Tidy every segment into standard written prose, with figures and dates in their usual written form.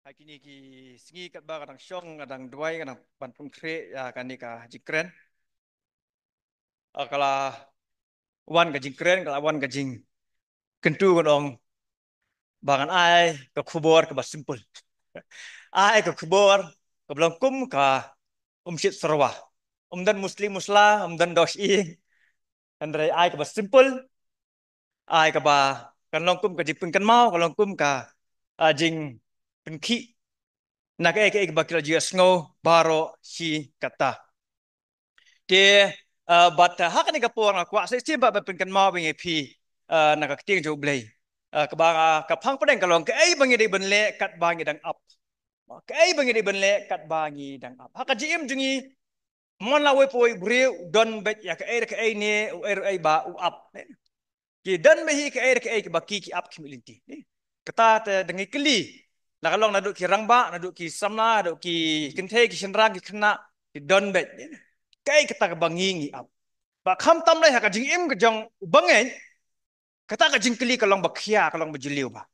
Hari ini ki sengi kat ba kadang syong kadang duai kadang pan pun kre ya kan ni ka jikren. Kalau wan ka jikren kalau wan ka jing kentu kan ong bangan ai ka kubur ka ba simple. Ai ka kubur ka belangkum ka umsit sarwa. Dan muslim musla dan dos i andrai ai ka ba simple ai ka ba kan longkum ka jipun kan mau ka longkum ka jing penki nak ke ba kira jia sngo baro si kata. Dia bat hak ni kapur ngakwa saya simba berpinkan mau bingi pi nak keting jo blay kebang kapang pedeng kalong ke ai bangi di benle kat bangi dang up ke ai bangi di benle kat bangi dang up hak jim jungi mon la we poi bre don bet ya ke ai ne u ai ba u up ki dan mehi ke ai ke baki ki up kimilinti kata te dengi keli la kalong naduk ki rangba naduk ki samna naduk ki kenthe ki shenrang ki kena ki don bet kai kata ke bangi ngi up ba kham tam lai haka jing im ke jong bangen kata ka jing keli kalong bakhia kalong bajiliu ba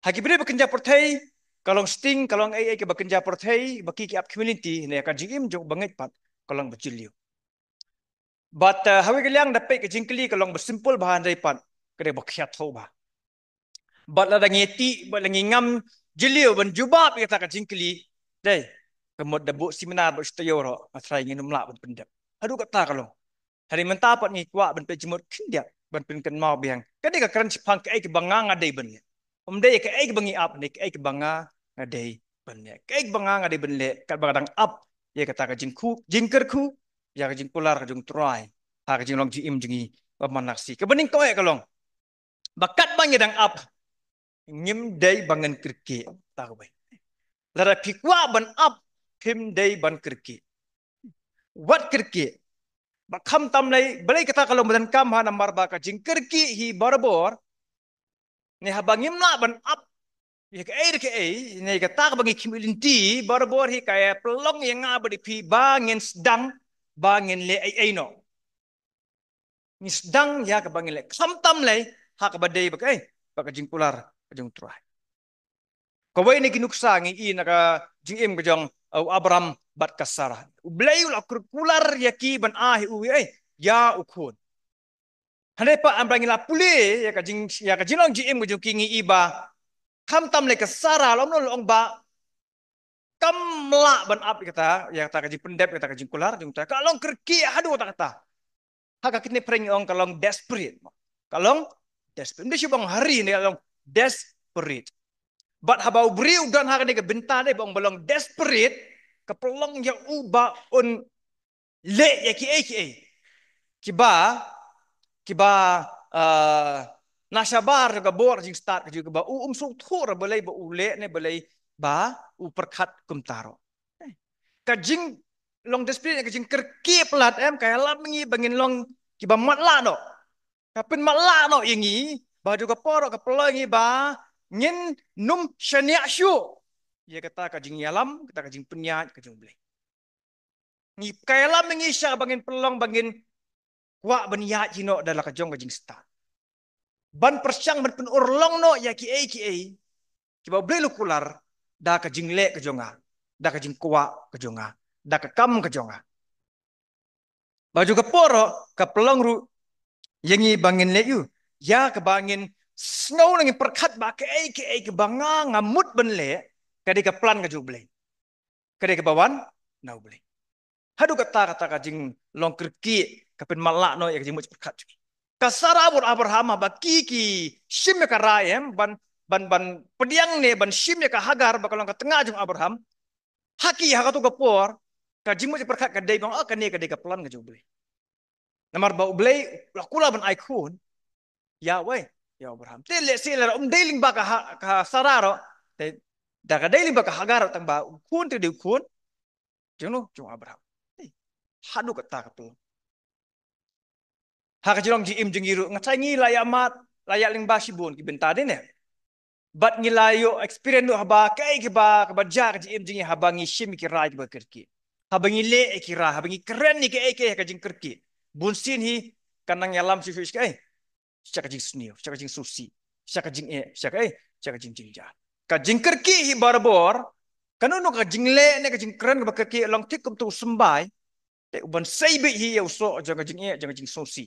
haki bide bekerja pertai kalong sting kalong ai ke bekerja pertai baki ki up community ne ka jing im jong banget pat kalong bajiliu but hawi keliang dapat ke jing keli kalong bersimpul bahan dari pat kede bakhia thau ba but la ngeti but la ngam jiliu ban jubab kata ka jing keli dai kemod dabu seminar bo stayoro atrai nginum la ban pendap aduh kata kalong hari mentah pat ngi kwa ban pe jimot kindia ban pin kan mau biang kadi ka kran chipang ke ke banga ngadai ban le de ke ke bangi ap ne ke banga ngadai ban le ke banga ngadai ban le kat bang dang ap ye kata ka jingku jingker ku ya ka jing pular ka jing try ha ka jing long ji im jingi ba manaksi ke bening ko e kalong bakat bang ye dang ap ngim dai bangan kirke ta ko bai lara pikwa ban ap pim dai ban kirke wat kirke Bakham tam lay balay kata kalau madan kam ha nambar ba ka jingker ki hi barbor ne habangim na ban up ye ke ai ne kata ka bangi kimilinti barbor hi kaya pelong yang ngabadi pi bangin sedang bangin le ai no ni sedang ya ka bangin le kham tam lay ha ka badai ba kai ba ka jingpular ka jing tuai kawai ni kinuksa ngi i naka jingim ka jong Abraham bat kasara blay ula kurkular yaki ban ahi uwi ya ukun Handai pa ambrang ila puli ya ka jinong ji im gujung kingi iba kam tam le ka sara lom no long ba kam mla ban ap kata ya kata ka ji pendep kata ka jing kular jung ta kalong kerki hadu kata kata haka kini preng ong kalong desperate kalong desperate ndi bang hari ni kalong desperate but habau briu dan haka ni ka bintane bang balong desperate ka pelong ya uba on le ya ki kiba kiba uh, nasabar juga bor jing start juga ba suk thur balai ba ule ne balai ba perkat kumtaro ka jing long display ka jing kerki pelat em kaya lam ngi bangin long kiba matla no kapin matla no ingi ba juga poro ka pelongi ba ngin num shania shu ya kata ka jing yalam kata ka jing penyat ka jing blai ngi kaya lam ngi sya bangin pelong bangin kwa baniya jino dalam kajong kajing start ban persyang ban pen urlong no ya ki ai kiba beli lukular da ka jingle ke jonga da ka jingkwa ke jonga da ka kam ke jonga baju ke poro ke pelong ru yangi bangin le yu ya ke bangin snow nangi perkat ba ke ai ke banga ngamut ben le kadi ke plan ke juble kadi ke bawan nau beli hadu kata ka jing long kerki ke pen malak no ya ke jing perkat kasara abur Abraham ba kiki shim ka raem ban pediang ne ban shim ka hagar ba ka tengah jung Abraham haki haka tu kapor ka jimu perkat ka dei bang ka ne ka dei ka plan ka juble namar ba ublei la kula ban aikun ya we ya Abraham te le se la deiling ba ka sararo te da ka deiling ba ka hagar tang ba kun te de kun jung no jung Abraham hadu ka ta ka pel haka jirong ji im jung iru ngatai ngi layak mat layak ling ba sibun ki bentade ne bat ngilayo experience no haba kai ki ba ka bajar ji im jingi haba ngi shim ki rai ba kerki haba ngi le ki ra haba ngi keren ni ke ka jing kerki bun sin hi kanang yalam si fish kai shaka jing snio shaka jing susi shaka jing shaka jing jing ja ka jingkerki hi barbor kanunu ka jingle ne ka jingkran ka kerki long tik kum tu sembai te uban seibe hi ya uso jang jing e jang jing sosi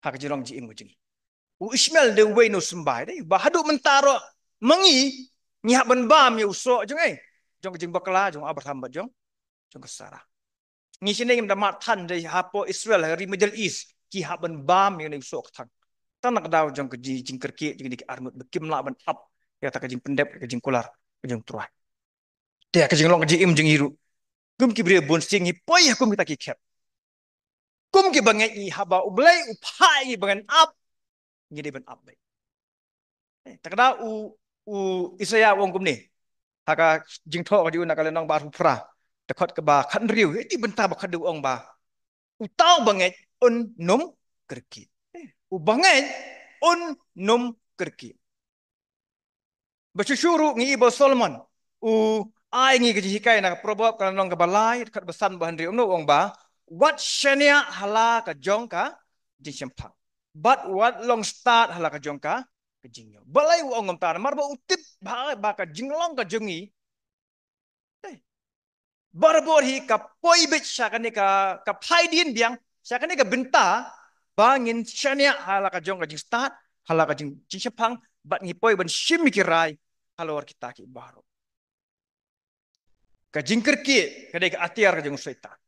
ha ka jirong ji imu jing u ismail de we no sembai de ba hadu mentaro mangi nyi ha ban bam ya uso jang e jang jing bakla jang abraham ba jang kesara ngi sini ngam da mat tan de ha po israel hari middle east ki ha ban bam ya ne uso thang tan nak daw jang ka ji jingkerki jing dik armut bekim la ban up ya ta ka jing pendep ka jing kular ka jing turai te ka jing long ka ji im jing hiru kum ki bre bon sing hi poi kum kita ki khet kum ki bangai i haba ublai upai i bangan up ngide ban up bai takda u isaya wong kum ni haka jing tho ka ju na ka lenong ba ru pra te khot ka ba khan riu ti benta ba khadu ong ba u tau bangai un num kerki u bangai un num kerki ba shuru ngi ibo solomon u ai ngi ka ji hikai na proverb ka lenong ka balai khat basan ba handri no ong ba what shania hala ka jong ka jing sempang but what long start hala ka jong ka jing yo balai u ongom tar mar ba utip ba ka jing long ka jongi barbor hi ka poi bit syakani ka phaidin biang syakani ka benta bangin shania hala ka jong ka jing start hala ka jing sempang bat ngi poi ban shim kirai halor kita ki baro ka jing kerki ka de ka atiar ka jong setan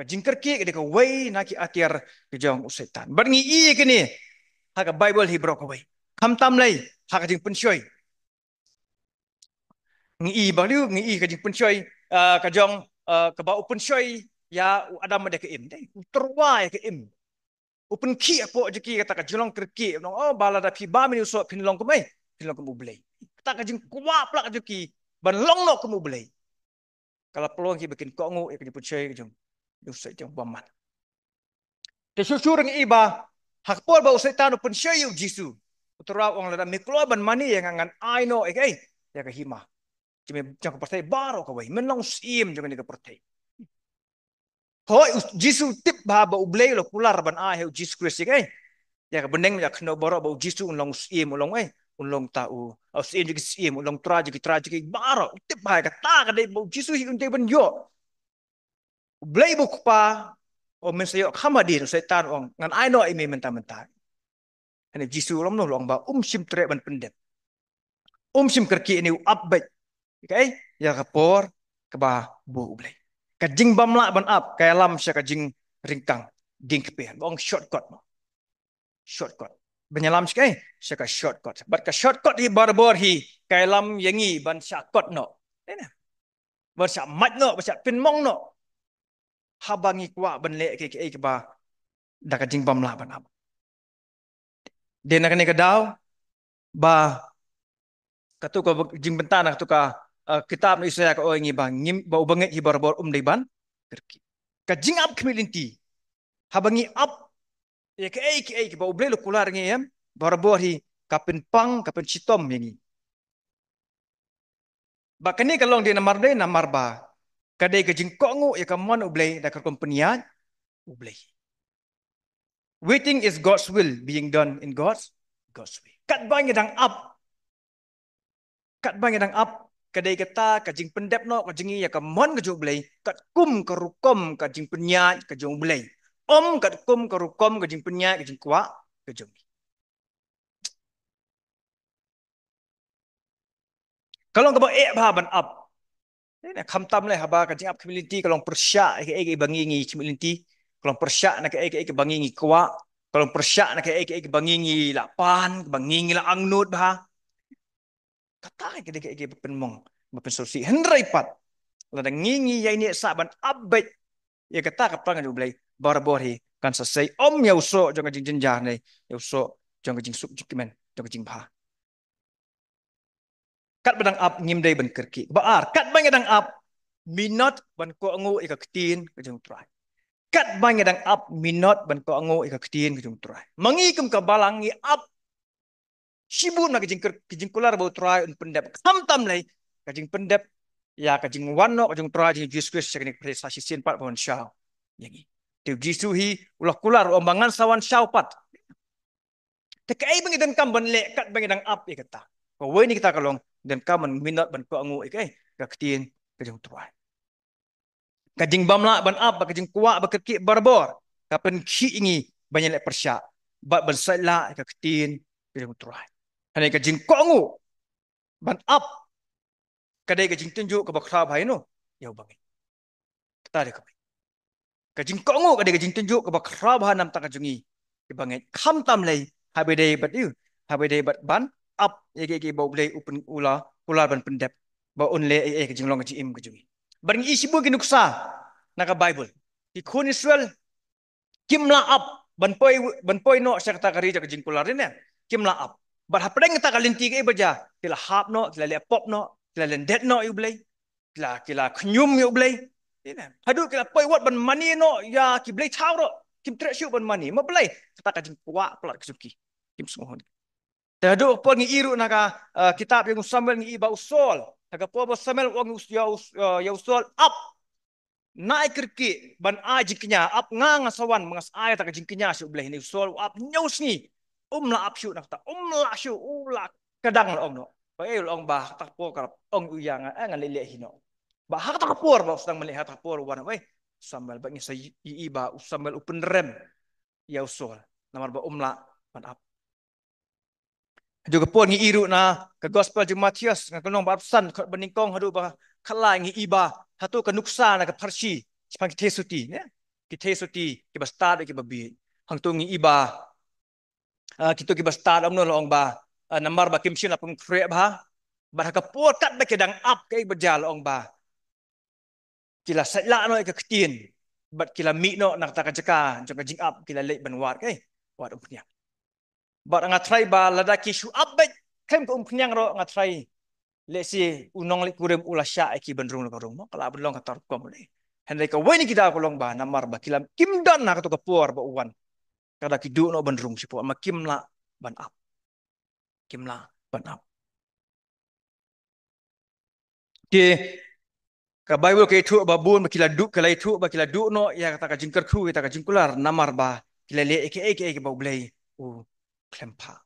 ka jingkar ki ka way na ki atiar ki jong setan bar ngi i kini ha ka bible hi bro ka way kham tam lai ha ka jing pensoi ngi i baliu ngi i ka jing pensoi ka jong ka ba pensoi ya adam de ka im dai terwa ya ka im open ki apo jeki kata ka jolong kerki nong oh bala da pi ba mi so pin long ko mai pin long ko bulai ta ka jing kwa plak jeki ban long no ko bulai kalau peluang ki bikin ko ngu ka jing pensoi ka jong usai jong baman te syusyur ng iba hakpol ba usay tano pun siya yung Jisu utara ang lada miklo ban mani yang ngan aino ay ya kahima cime jang pertai baro kawai menong sim jang ni ka pertai hoy Jisu tip ba ba ublay lo kular ban ai Jesus Christ ay ya ka beneng ya kno baro ba Jisu unlong sim ulong ay unlong tau au sim jigi sim ulong tragic baro tip ba ka ta ka dai ba Jisu hi unte ban yo ublay bu pa o mensayo khamadin setan ong ngan aino imi mentah-mentah ane jisu rom no long ba sim tre ban pendep sim kerki ini upbait okay ya kapor ke ba bu ublay ka jing bamla ban up kaya lam sya ka jing ringkang ding kepen bong shortcut benyalam sya sya ka shortcut bat ka shortcut hi barbor hi kaya lam yangi ban shortcut no ena ban sya mat no ban sya pin mong no habangi kwa ban le ke ba da ka jing bamla ban up de nak ni ka daw ba katuka jing bentana katuka kitab ni saya ka oingi bang ngim ba ubanget hi barbor daiban kerki ka jing up community habangi up ya ke ba ublelo kular ngem barbor hi kapin pang kapin chitom yangi ba kani kalong di namar ba kadai ka jing kongu ya ka mon ublay da ka kompanian ublay waiting is God's will being done in God's way kat bang dang up kat bang dang up kadai kata kajing pendep no kajing ya ka mon ka jublay kat kum ka rukom kajing penyat ka jublay kat kum ka rukom kajing penyat kajing kwa ka jung kalau ka ba ba ban up ni kham tam le haba kajing up community kalau persya ke bangi ngi community kalau persya na ke bangi ngi kwa kalau persya na ke bangi ngi lapan bangi ngi la angnut ba kata ke penmong pensosi hendrai pat ladang ngingi ya ini saban abet ya kata kapang ngan ublay barbori kan selesai om ya uso jong jing jenjar nei ya uso jong jing suk jikimen jong jing bah kat badang up ngimdai ban kerki baar kat bang dang up minot ban ko ngu ika ketin ke jong trai kat bang dang up minot ban ko ngu ika ketin ke jong trai mangi kum ka balangi up sibun na ke jing kular bau trai un pendep kam tam lai ke jing pendep ya ka jing wano ka jing trai jing Jesus Christ sekni presa sisin pat bon syau yangi tu jisu hi ulah kular ombangan sawan syau pat te kai bang dan kam ban le kat bang dang up ya kata ko we ni kita kalong dan ka man minot ban ko angu ik ka ketin ka jong tuai ka jing bamla ban ap ka jing kuwa ba ki barbor ka pen ki ingi banyak lek persya ba ban sala ka ketin ka jong tuai hane ka jing ko angu ban ap ka dai ka jing tunju ka ba khrab hai no yau bangi kita de ka ka jing ko angu ka dai ka jing tunju ka ba khrab ha nam ta ka jungi ki bangi kham tam lei ha be dai bat yu ha be dai bat ban ap ye ke bau blai upun ula ban pendep ba un le ka jing long ka jing im ka jungi ban isi bu ki nuksa naka Bible ki kun Israel kim la up ban poi no sa kata kari ka jing kular ne kim la up bar hapdeng ta kalinti ke baja tila hap no tila le pop no tila len det no yu blai tila knyum yu blai ina hadu kila poi wat ban mani no ya ki blai chau ro kim tre shu ban mani ma blai kata ka jing kwa plat kesuki kim semua hadu pon ngi iru naka kitab yang Samuel ngi iba usol naga po Samuel wong ya usol up naik kerki ban a jingknya ap ngang sawan mengas ay tak jingknya su belah ni sol ap nyaus ni la ap syu nak ta la syu la kadang la ong no pa e ong ba tak po karap ong uyang ngan lele hino ba hak tak por ba sedang melihat tak por wana we sambal ba ngi sa iba sambal upen rem ya usol namar ba la ban ap juga pun ngi iru na ke gospel jeng Matius ngalong ba san beningkong hadu ba khala ngi iba hatu ke nuksa na ke parsi sepang kita suti ya kita suti kita start kita babi hang tu ngi iba kita kita start amno long ba nambar ba kim shin apung kre ba ba ka por kat ba kedang up ke berjal ong ba kila satla no ke ketin bat kila mi no nak ta ka jeka jong jing up kila le banwat ke wat umnya bat ngatrai ba ladaki shu up ba kem ko umnyang ro ngatrai lesi unong li kurem ulasya eki benrung ka rung kala belong ka tar ko mule henry ka weni kita ko long ba namar ba kilam kim dan na ka to ka por ba uwan kada ki du no benrung sipo ma kim la ban up kim la ban up ke ka bible ke tu ba bun ba kila du kala itu ba kila du no ya kata ka jingkar khu kita ka jingkular namar ba kila le eki ba blai u klempa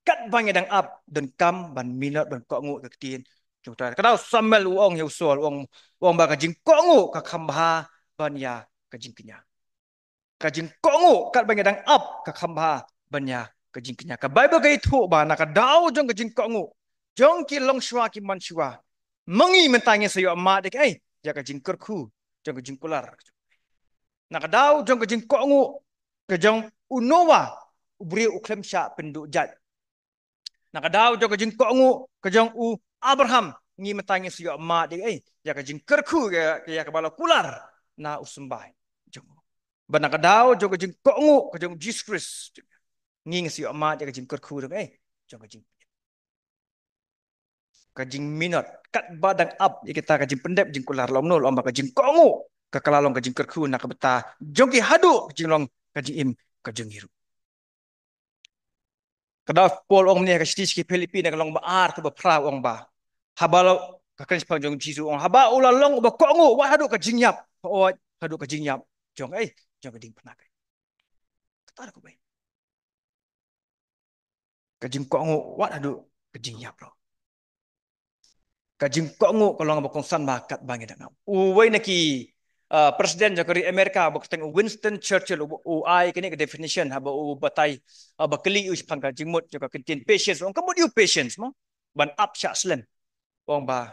kat bang dang up dan kam ban minat ban ko ngu ka tin chúng ta cái đó Samuel uong hiểu sổ uong uong ba cái jing ko ngu ka khamba ban ya cái jing kenya cái jing ko ngu kat bang dang up ka khamba ban ya cái jing kenya ka Bible cái thu ba na ka dau jong cái jing ko ngu jong ki long shwa ki man shwa mangi mentanya sayo ma de ai ya cái jing ker khu jong cái jing kular na ka dau jong cái jing ko ngu ka jong unowa ubri uklem sha pendu jat nakadaw jo kajing ko ngu kajong u Abraham ngi matanya siyo ma di ya kajing kerku ya kabala kular na usumbai jong ba nakadaw jo kajing ko ngu kajong Jesus Christ ngi siyo ma di kajing kerku de jong kajing minot kat badang up ya kita kajing pendep jing kular lom no lom ba kajing ko ngu kakalalong kajing kerku na kabeta jong ki hadu kajing long kajing im kajing hiru kada pol ong ne ka stis ki Filipina ka long ba ar ka ba pra ong ba habalo ka kan spang jong jisu ong haba ula long ba ko ngo wa hadu ka jingyap o hadu ka jingyap jong jong ka ding panak kata ko bai ka jing ko ngo wa hadu ka jingyap ro ka jing ko ngo ka long ba kong san ba kat bangi dang u wai na ki presiden jakari Amerika ba teng Winston Churchill u ai kini ka definition haba u batai ba keli u spang ka jingmut joka kentin patience ong kamut you patience mo ban up sha slen ong ba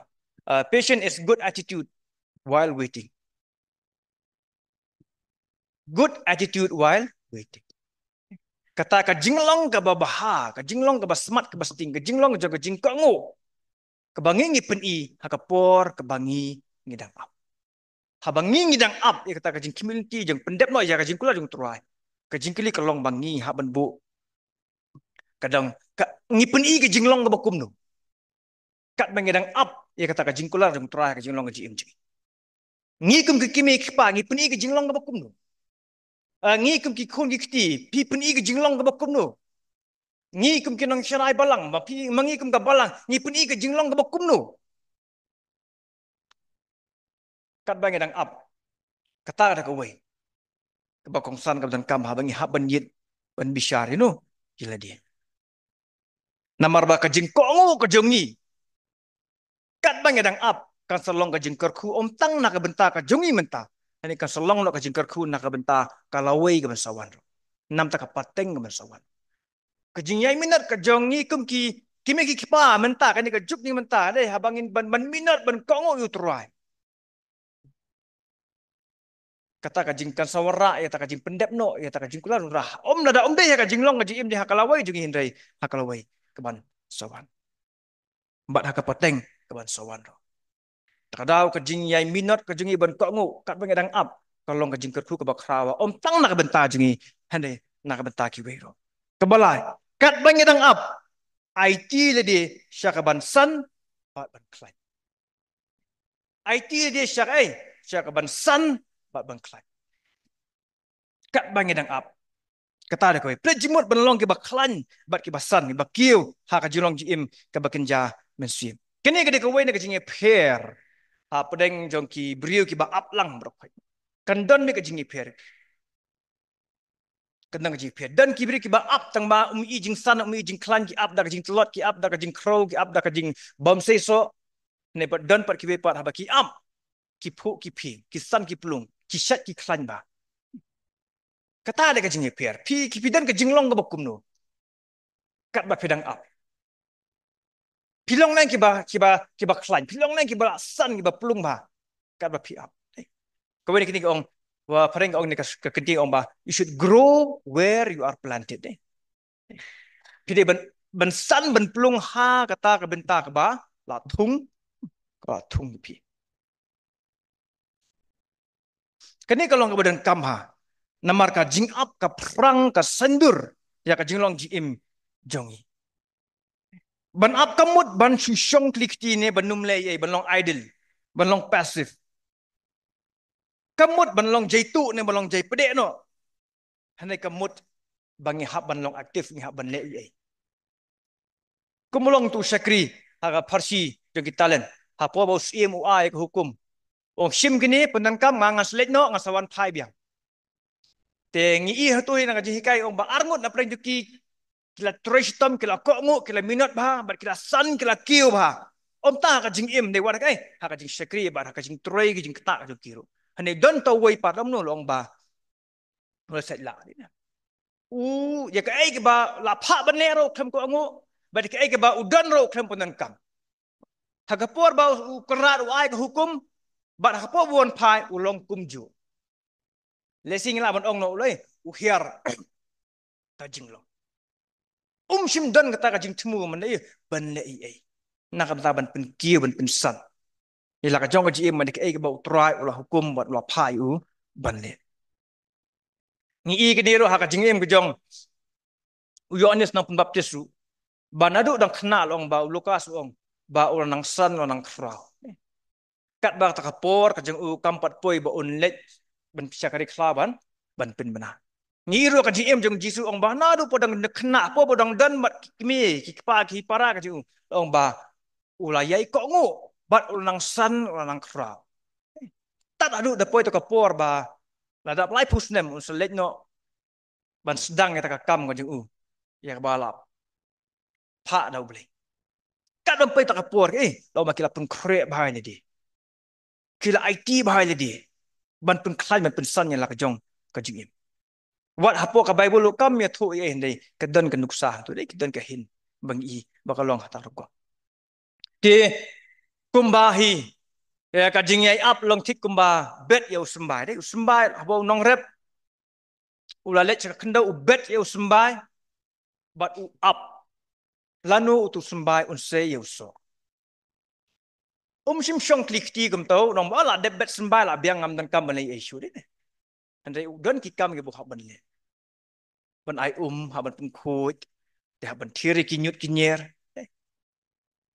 patient is good attitude while waiting good attitude while waiting kata ka jinglong ka babaha ka jinglong ka basmat ka basting ka jinglong ka jing ka ngo ka bangi ngi pen i hakapor ka bangi ngidang up habangi ngidang up ya kata ka jing community jeng pendep no ya ka jing kula jeng turai ka jing kili ka long bangi ha ban bu kadang ka ngi pen i ka jinglong ka bakum no kat bangi dang up ya kata ka jing kula jeng turai ka jinglong ka jing ngi kum ki kimi ki pa ngi pen i ka jinglong ka bakum no ngi kum ki khon ki kti pi pen i ka jinglong ka bakum no ngi kum ki nang shanai balang ma pi mangi kum ka balang ngi pen i ka jinglong ka bakum no kat bangi dang up kata ada ka wei ka bakong san ka dan kam ha bangi ha ban yit ban bishar you know gila dia Namar ba kajing kongu kajongi. Kat bang edang up kan selong kajing kerku om tang nak benta kajongi menta. Ini kan selong nak kajing kerku nak benta kalawai ke bensawan. Nam tak pateng ke bensawan. Kajing yai minat kajongi kum ki kimi ki kipa menta kan ni kajuk ni menta deh habangin ban minat ban kongu yu terai. Kata kajing kan sawara ya tak kajing pendep no ya tak kajing kulan rah om nada om deh ya kajing long kajing im di hakalawai jungi hindai hakalawai keban sawan bat hakapateng keban sawan ro kadau kajing yai minat kajing iban kongu kat bangedang up kalong kajing kerku ke bakrawa om tang nak benta jungi hande nak benta ki wero kebalai kat bangedang up IT le di syakaban san bat ban klai IT le di syakaban san bat ban klai kat bangedang up kata ada kau plejimut benlong ke baklan bat ke basan ke bakiu ha ka jilong jim ke bakenja mensim kene ke de kau ne ke jinge per ha pedeng jong ki brio ki ba aplang brok kan don ne ke jinge per kan ke jinge per dan ki brio ki ba ap tang ba i jing san i jing klan ki ap da ke jing telot ki ap da ke jing crow ki ap da ke jing bom se so ne pat don pat ki be pat ha ba ki am ki pu ki pi ki san ki plung ki shat ki klan ba kata ada ke jinge per pi ki pidan ke jinglong ke bakum no kat ba pedang ap pilong lain kiba klan pilong lain kiba san kiba pelung ba kat ba pi up kau ni kini ong wa pareng ong ni ke kenti ong ba you should grow where you are planted pide ben san ben pelung ha kata ke benta ke ba la thung pi kini kalau ke badan kam ha namar ka jing up ka perang ka sendur ya ka jinglong jim jongi ban up kamut ban syong klikti ne ban numle ye ban long idle ban long passive kamut ban long jaitu ne ban long jai pedek no hanai kamut bangi hab ban long aktif ni hab ban le ye kumulong tu syakri haga farsi jong kitalen ha po bau sim u ai hukum ong sim kini penangkam ngangas let no ngasawan phai biang te ngi i hatui na ji hikai ong ba arngut na preng juki kila tristom kila kongu kila minat ba bar kila san kila kiu ba om ta ka jing im de war kai ha ka jing syakri ba ha ka jing troi ki jing kata ka kiru hane don to wei pa ram no long ba no set la ni ya ka ai ke ba la pha ban le ro khem ko angu ba ke ai ke ba udan ro khem punan kam ha ka por ba u krat u ai ka hukum ba ha po won phai u long kum ju le sing la ban ong no le u hiar ta jing long sim don kata ka jing tmu man le ban le ai na ka ta ban pen kiu ban pen san ila ka jong ka ji man ke ai ke ba u trai u la hukum ba la phai u ban le ni i ke diro ha ka jing em ke jong u Yohanes nang pembaptis ru banadu dang kenal ong ba Lukas ong ba orang nang san orang nang krau kat ba ta kapor ka jeng u kampat poi ba un let ban pisakari klaban ban pin bana ngiru ka jim jeng jisu ong ba nadu podang kena po podang dan mat kimi ki pa ki para ka ju ong ba ulayai ko ngu bat orang nang san orang nang krau tat adu da poi to kapor ba la da plai pusnem un selet no ban sedang ya ta kam ka jeng u ya balap pak dah boleh. Kat sampai tak kapur lau makila pun krek bahaya ni dia. Kila IT bahaya ni dia. Ban pun klai ban pun san yang lah kejong kejing. Wat hapo ka Bible lu kam ya thu ye ni kedan ke nuksa tu dei kedan ke hin bang i bakalong hatar ko. Di kumbahi ya kajing yai up long tik kumba bet ya usembai dei usembai hapo nong rep ulalet cak kenda u bet ya usembai bat u up lanu utu sembai unse yuso sim syong klikti kum tau nong bala debet sembai la biang ngam dan kam ban ai isu ni andai udan ki kam ge bu ban le ban ai haban pun khut de haban thiri ki nyut ki nyer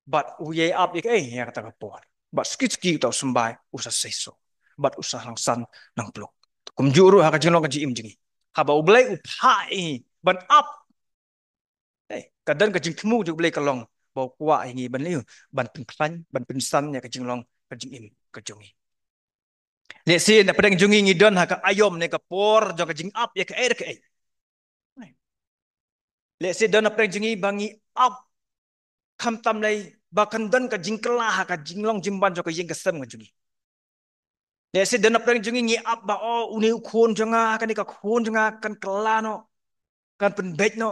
bat u ye up ik ya kata kapor bat skit skit tau sembai usa seso bat usah langsan nang pluk kum juru ha ka jino ka ji im jingi haba u blai u phai ban up kadang kajing temu juga boleh kalong bawa kuat ini ban liu ban penklan ban pensan ya kajing long kajing im kajungi lesi nak pedang jungi ngidon ha ka ayom ne ka por jong kajing up ya ka air ka ai lesi don nak pedang jungi bangi up kam tam lay bakan dan ka jingkelah ka jinglong jimban jo ka jing kesem ngajungi ya si danap dang jungi ngi ab ba o uni khon janga kan ka khon janga kan kala no kan pen bet no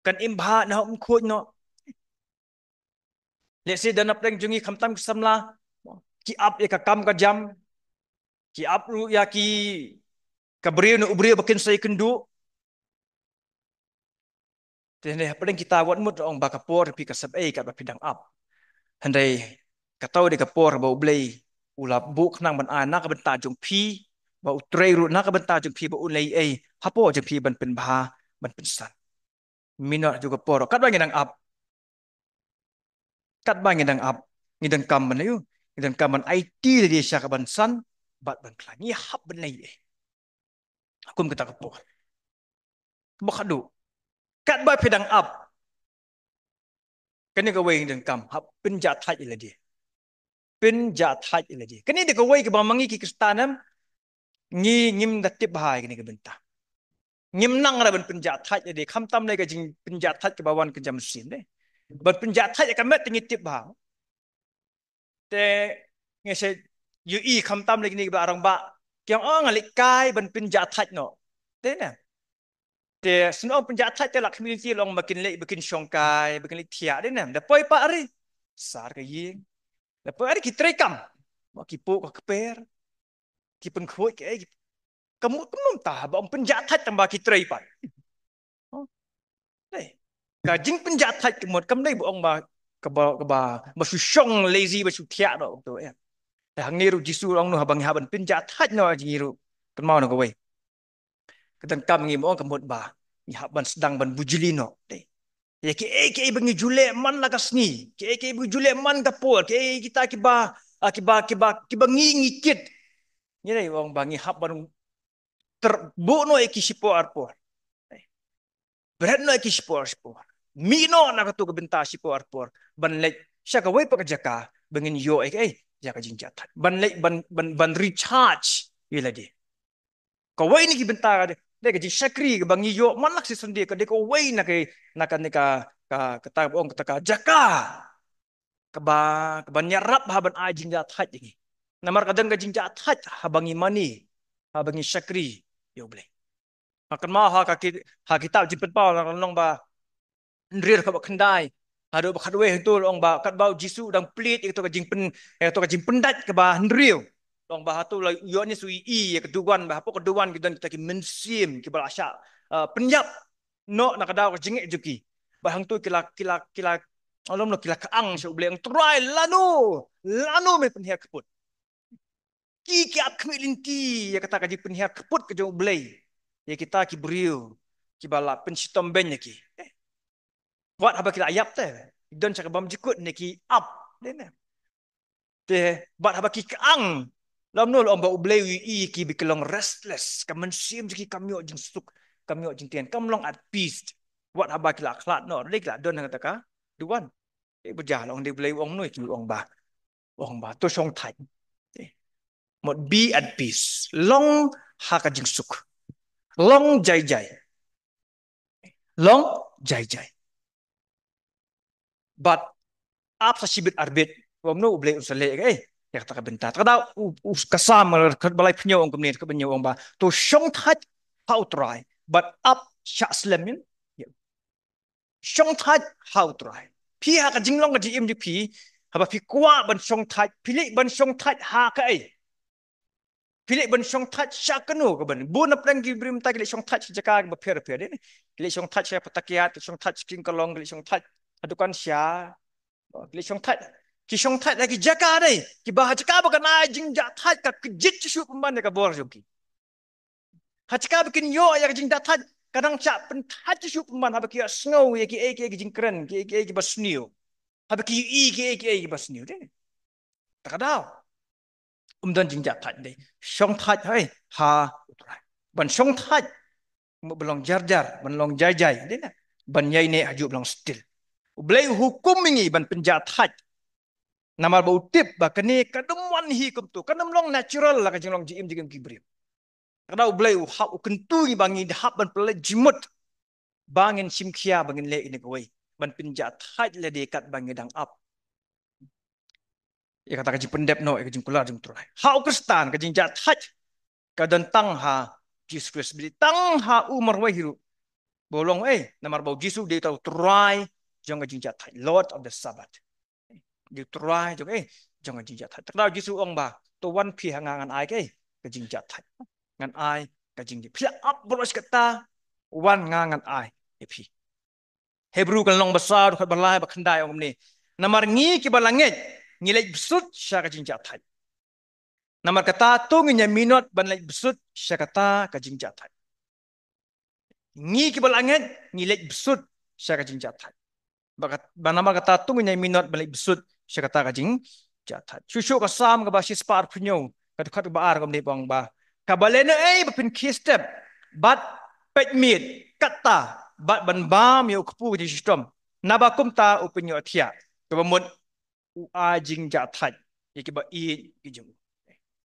kan imba na um khon no ya si danap dang jungi kam tam samla ki ab ya ka kam ka jam ki ab ru ya ki ka brio no ubrio bakin sai kendu tene padang kita wan mut ong ba kapor pi ka sab ka ba pidang ab handai ka tau de kapor ba ublei ula buk nang ban anak ban ta jung pi ba utrei ru nak ban ta jung pi ba ulei hapo jung pi ban pen ba ban pen san minor juga por kat ba nang ab kat ba nang ab ngidan kam ban yu ngidan kam ban IT de sya ka ban san bat ban klan ni hab ban lei akum kata kapor ba khadu kat ba pedang ab kan ni ka wei ngidan kam hab penjat haj ila dia penjat haj ila dia kan ni de ka wei ka ba mangi ki kristanam ngi ngim da tip bahai ni ka bentah ngim nang ra ban penjat haj de kham tam le ka jing penjat haj ka bawan ka jam sin de ban penjat haj ka met ngi tip bah te nge se yu i kham tam le ni ba arang ba kyang ong alik kai ban penjat haj no te na te sun ong penjat haj te lak community long makin le bikin syongkai bikin le thia de na da poi pa ari sar ka ying da poi ari ki trekam ma ki po ka kper ki pen khoi ke kamu kamu tah ba ong penjat haj tambah ki trei pa đây cả chính bên giá thạch một cắm đây bộ ông bà bà su song lazy bà su thiạ đó ông tôi em hàng niru jisu ông nó bằng hạ bên giá thạch nó chỉ niru cái mau nó cái vậy cái thằng cầm nghĩ ông cầm một bà hạ bên sedang bên bujili nó đây ya cái bengi jule man la kasni cái jule man kapol cái kita kiba ngikit như này ông bà nghĩ hạ bên terbu no sipo arpo berat no sipo Mino na katu kabenta si por banlek siya kaway pagkajaka bangin yo jaka jinjat banlek ban recharge ila di kaway ni kibenta ka de ka sakri bangi yo manlak si sundi ka de kaway na ka katab ong ka jaka kaba nyarap haban a jinjat hat ini namar kadang ka jinjat hat habangi mani habangi sakri yo ble makan ma ha kitab jipet pa long ba Nrir ka kendai hado bakadwe itu long ba kat bau jisu dang plit itu ka jingpen itu ka jingpendat ke ba nriu long ba hatu la yo ni sui I keduan ba hapo keduan gidan kita ki mensim ki balasya penyap no nak kadau ka jingek juki ba hang tu kila alom lo kila kaang so bleng try lanu me penhia keput ki ap kemilinti ya kata ka jing penhia keput ke jo blei ya kita ki beriu ki bala pensitom ben ki buat apa kita ayap teh don cakap bam jikut neki up dena te buat apa ki kaang lam no om ba ublei I ki bikelong restless kamen sim jiki kamyo jing suk kamyo jing tian kamlong at peace buat apa kita akhlak no lek la don kata ka duan berjah long de blei ong noi ki ong ba to song thai một be at peace long ha ka jing suk long jai long jai but ap sa sibit arbit wam no ublei usale ya kata bentat kada kasam balai pnyo ong kumni ka benyo ong ba to shong that how try but up sha slemin shong that how try pi ha ka jinglong ka jim ji pi ha ba pi kwa ban shong that pili ban shong that ha ka pili ban shong that sha kanu ka ban bu na prang gi brim ta ki shong that jaka ba pher pher de ki shong that sha patakiat shong that king kalong ki shong that adukan sya ki shong that lagi jaka dai ki bah jaka ba kana jing ja that ka kejit chu pemban ka bor joki ha jaka bikin yo ya jing da that kadang cha pen that chu pemban ha ki snow ya ki jing keren ki basniu ha ki ki basniu de takadau dan jing ja that dai shong that hai ha ban shong that belong jar ban long jai de na ban yai ne haju belong still Blei hukum ini ban penjat haj. Nama bau tip ba kene kademwan hi kum tu. Kadem long natural lah kajing long jim jigem kibrim. Kadau blei hak kentu bangi hap ban pelai jimut. Bangin simkia bangin le ini kawai. ban pinjat haj le dekat bangedang up. Ya kata kaji pendep no ya kaji kular jung turai. Hau Kristan kaji jat haj kadan tang ha Jesus Christ beli tang ha umar wahiru. Bolong namar bau Jesus dia tahu turai jong kaji jat haj Lord of the Sabbath. Dia turai jong jong kaji jat haj. Terdaw Jesus ong ba to wan pi hangangan ai kaji jat haj. Ngan ai kaji di pila up bolos kata wan ngangan ai epi. Hebrew kan long besar kat balai bakandai om ni. Namar ngi ki balangit ngilai besut sya kajing jatai. Namar kata tu nginya minot ban lai besut sya kata kajing jatai. Ngi ki balangit ngilai besut sya kajing jatai. Namar kata tu nginya minot ban lai besut sya kata kajing jatai. Shushu ka sam ka ba sispar punyo kat kat baar kom ni bang ba. Kabalena bapin kistep bat pet meat kata bat ban bam yo kupu di sistem. Nabakum ta upinyo atia. Kebamut ajing jatai. Iki ba kijung.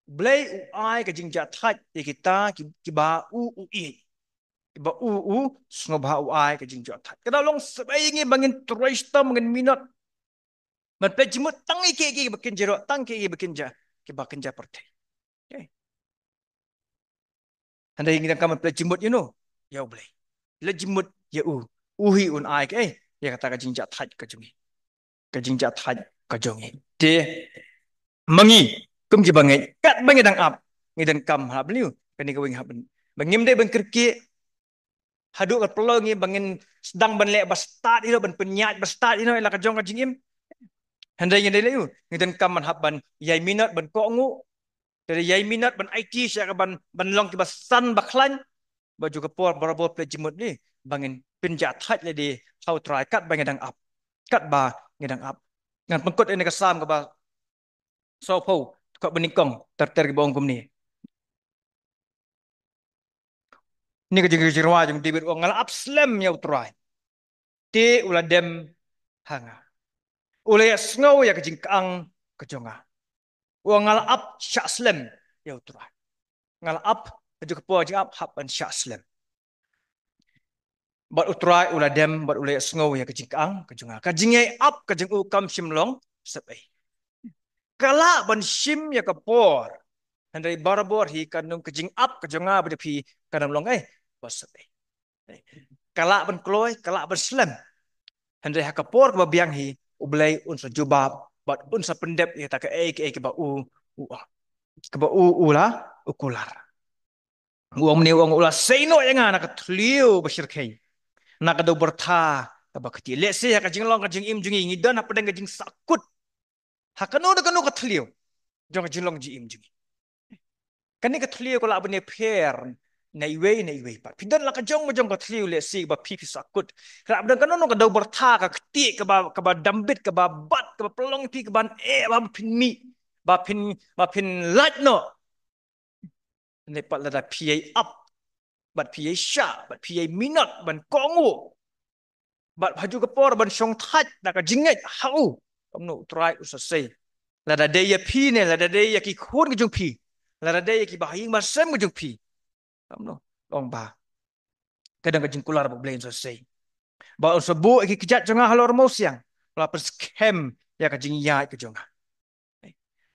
Blay ai ka jing jatai kita kiba kiba sngoba ai ka jing jatai. Kada long sebaingi bangin troista mangin minot. Man pe jimut tang iki bakin jero tang iki bakin ja kiba kenja pertai. Okay. Anda ingin kamu pe jimut ya blay. Le jimut ya uhi un ai ya kata ka jing jatai ka jungi. Ka jing jatai ka jungi. De mangi kum ji bangai kat bangai dang ap ngidan kam ha beliu kani ka wing ha bangim de bang kerki hadu kat pelongi bangin sedang ban le bastat ino ban penyat bastat ino ila ka jong ka jingim handai ngi de ngidan kam man hab ban yai minat ban ko ngu dari yai minat ban IT sya ka ban long ki basan baklan baju ka por barabor pe jimut ni bangin penjat hat le di how try kat bangai dang ap kat ba ngidang ap ngan pengkot ini ka sam ka ba so po kok benikong ter bawang kum ni. Ni ka jeng jirwa jeng tibir o ngal abslem ya utrai. Ti ula dem hanga. Ula ya sngow ya ka jeng kaang ka jonga. O ngal ab syaslem ya utrai. Ngal ab aju ka po jeng ab hab an syaslem. Bat utrai ula dem bat ula ya sngow ya ka jeng kaang ka jonga. Ka jeng ab ka jeng u kam simlong sepai. Kala ban sim ya ka por. Handai barabor hi kanum ka jeng ab ka jonga berdepi kanam long basepai. Kalak ben kloy, kalak ben slem. Handai hakapor ke biang hi ublay unsa jubab, bat unsa pendep ya tak ke ba ke ba la ukular. Uang ni uang ulah seino yang anak ketliu besyirkai. Nak do berta ke ba keti. Let's say ka jinglong ka jing im jungi ngidan apa dengan jing sakut. Hakano de kanu ketliu. Jong jinglong ji im jungi. Kani ketliu kalau abne per na iwe pat pindan la ka jong ka thliu le si ba pipi sakut ra abdan kanono ka dau bertha ka kti ka ba dambit ka ba bat ka ba pelong pi ka ban ba pin mi ba pin lat no ne pat la da pi up bat pi sha bat pi minot ban kongu bat haju ka por ban song that na ka jinget hau kamno try usasai la da de ya pi ne la da de ya ki khun ka jong pi la da de ya ki ba hing ba sem ka jong pi kamno long ba kadang kajing kular ba blain selesai. Ba sebu iki kejat jonga halor mosiang. Lapar scam ya kajing ya ke jonga.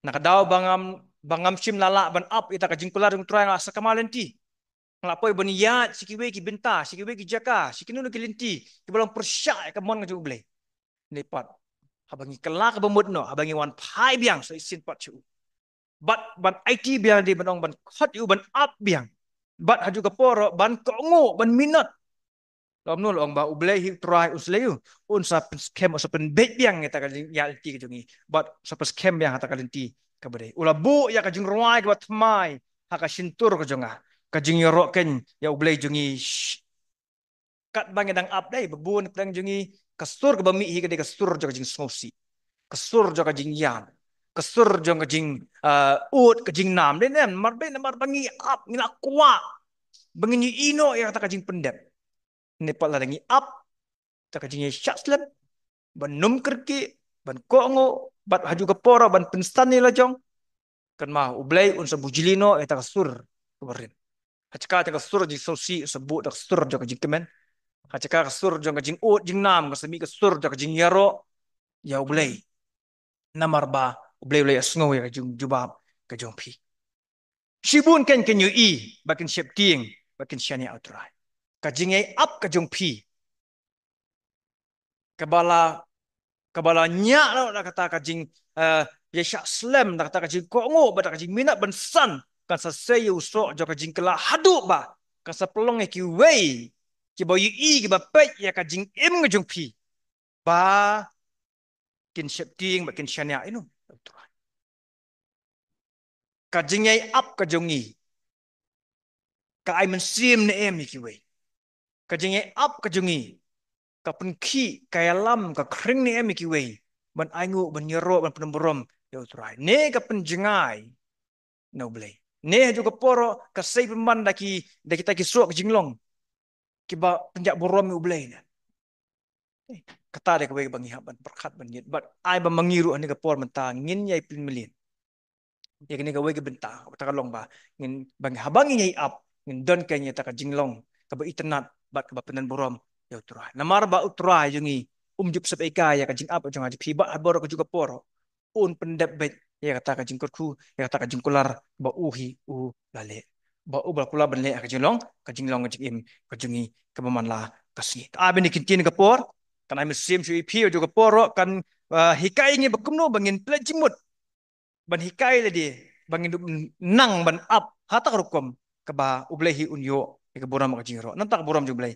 Nak daw bangam sim lala ban up ita kajing kular dung try asa kamalenti. Ngelapoi ban ya sikiwe ki benta, sikiwe ki jaka, sikinu ki lenti. Ki balong persya ka mon kajing blai. Nepat. Habangi kelak bemut no, habangi wan pai biang so isin pat chu. Ban IT biang di banong ban khot yu ban up biang. Bat haju ka poro ban kongo ban minat. Lom nul ong ba ublay hi try uslayu un sa scam sa pen bet biang ta ka ya ti ka jungi but sa scam biang ta ka lenti ka bade ula bu ya ka jing ruai ka tmai ha ka sintur ka jonga ka jing yoro ken ya ublay jungi kat bang dang up dai bebun tang jungi kastur ka bami hi ka de kastur jo ka jing smosi kastur jo ka jing yan kastur jo ka jing ut ka jing nam de nem mar be mar bangi up ngila kwa bangi ino ya ta ka jing pendep Nepal ladangi up tak jingi syatslem ban num kerki ban kongo bat haju ke poro ban penstani lajong kan ma ublay un sabujilino eta kasur kemarin hacka ta kasur ji sosi sebut tak kasur jo ka jikemen Hacaka kasur jong kajing ut jing nam kasami kasur jong kajing yaro ya ublay namar ba ublay ublay asngo ya kajing jubab kajong pi shibun ken yu i bakin shep tiing bakin shani outrai kajing ay up kajong pi kabala kabala nya na kata kajing ya syak slam na kata kajing ko ngo ba kajing minat ban san kan sa sayu so jong kajing kala hadu ba kan sa pelong ki wei ki ba yu i ki ba pe ya kajing im kajong pi ba kin shep tiing bakin shani inu kajingay up kajongi ka ay man sim na em ni kiwe kajingay up kajongi ka penki kaya lam ka kring ni em ni kiwe ban aingu ban nyero ban penemborom ya utrai ne ka penjengai no blay ne juga poro ka say peman daki taki suak jinglong kiba penjak borom ni ublay na kata de kawe bangi haban berkat ban yet but ai ba mangiru ani ka por mentang ngin yai pin melin ya kini gawe ke benta ta kalong ba ngin bang habang ngai up ngin don kanya ta ka jinglong ka ba itnat bat ka ba penan borom ya utra namar ba utra jungi umjup sap eka ya ka jing up jong aji piba boro ka juga poro un pendep bet ya kata ka jing kurku ya kata ka jing kular ba uhi lale ba u ba kula benle ka jinglong ka jinglong ka jing im ka jungi ka baman la ka singi ta ben kin ka por kan ai mesim sui pi juga poro kan hikai ngi bakumno bangin plejimut ban hikai le di bang induk nang ban up hatak rukom kaba ublehi unyo ke boram ka jingro nantak boram jublay